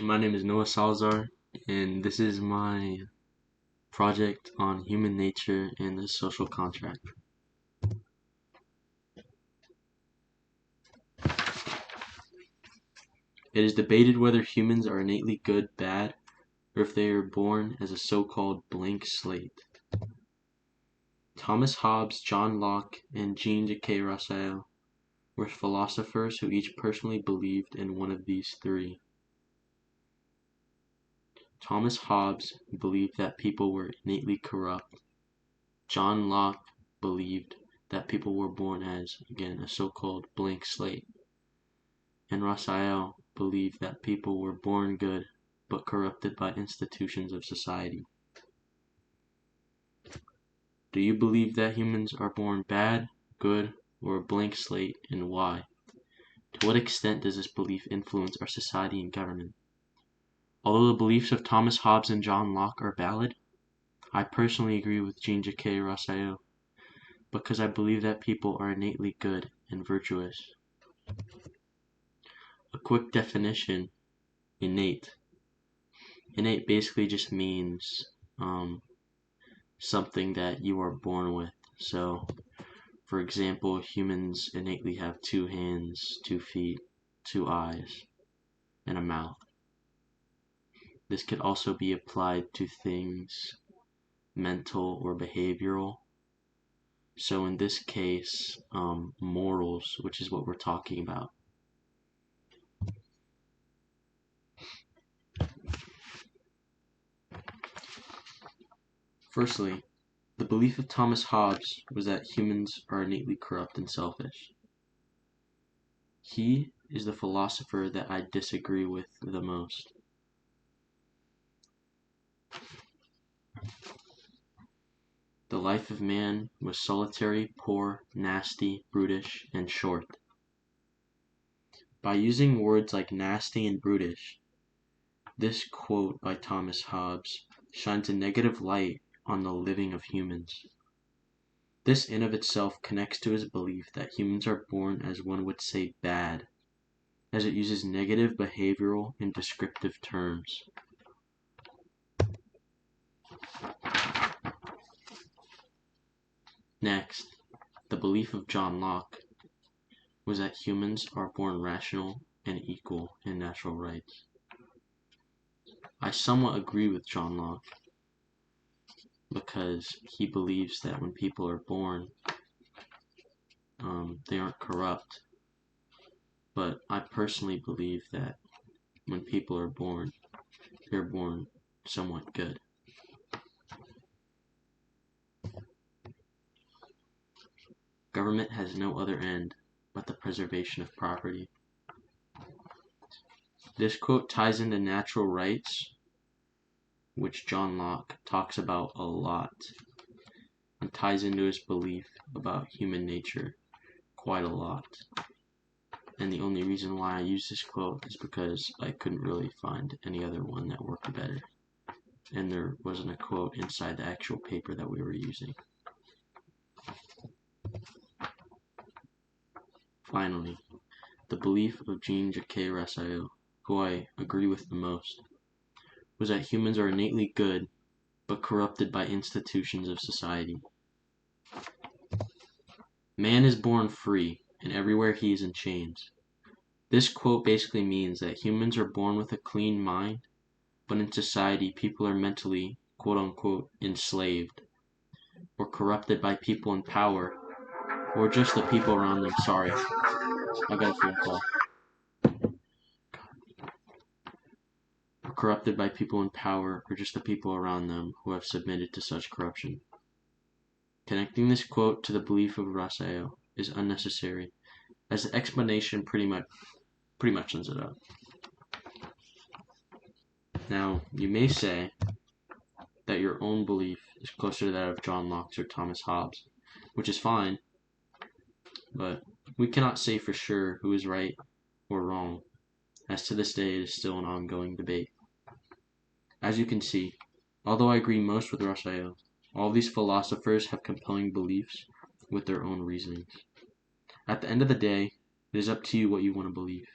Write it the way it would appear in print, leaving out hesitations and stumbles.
My name is Noah Salazar, and this is my project on human nature and the social contract. It is debated whether humans are innately good, bad, or if they are born as a so-called blank slate. Thomas Hobbes, John Locke, and Jean-Jacques Rousseau were philosophers who each personally believed in one of these three. Thomas Hobbes believed that people were innately corrupt. John Locke believed that people were born as, again, a so-called blank slate. And Rousseau believed that people were born good, but corrupted by institutions of society. Do you believe that humans are born bad, good, or a blank slate, and why? To what extent does this belief influence our society and government? Although the beliefs of Thomas Hobbes and John Locke are valid, I personally agree with Jean-Jacques Rousseau because I believe that people are innately good and virtuous. A quick definition: innate. Innate basically just means something that you are born with. So, for example, humans innately have 2 hands, 2 feet, 2 eyes, and a mouth. This could also be applied to things mental or behavioral. So in this case, morals, which is what we're talking about. Firstly, the belief of Thomas Hobbes was that humans are innately corrupt and selfish. He is the philosopher that I disagree with the most. The life of man was solitary, poor, nasty, brutish, and short. By using words like nasty and brutish, this quote by Thomas Hobbes shines a negative light on the living of humans. This in of itself connects to his belief that humans are born, as one would say, bad, as it uses negative behavioral and descriptive terms. Next, the belief of John Locke was that humans are born rational and equal in natural rights. I somewhat agree with John Locke because he believes that when people are born, they aren't corrupt. But I personally believe that when people are born, they're born somewhat good. Government has no other end but the preservation of property. This quote ties into natural rights, which John Locke talks about a lot, and ties into his belief about human nature quite a lot. And the only reason why I use this quote is because I couldn't really find any other one that worked better. And there wasn't a quote inside the actual paper that we were using. Finally, the belief of Jean-Jacques Rousseau, who I agree with the most, was that humans are innately good, but corrupted by institutions of society. Man is born free, and everywhere he is in chains. This quote basically means that humans are born with a clean mind, but in society people are mentally, quote-unquote, enslaved, or corrupted by people in power, or just the people around them. Sorry, I got a phone call. Or corrupted by people in power, or just the people around them who have submitted to such corruption. Connecting this quote to the belief of Rousseau is unnecessary, as the explanation pretty much sums it up. Now, you may say that your own belief is closer to that of John Locke or Thomas Hobbes, which is fine, but we cannot say for sure who is right or wrong, as to this day it is still an ongoing debate. As you can see, although I agree most with Rousseau, all these philosophers have compelling beliefs with their own reasonings. At the end of the day, it is up to you what you want to believe.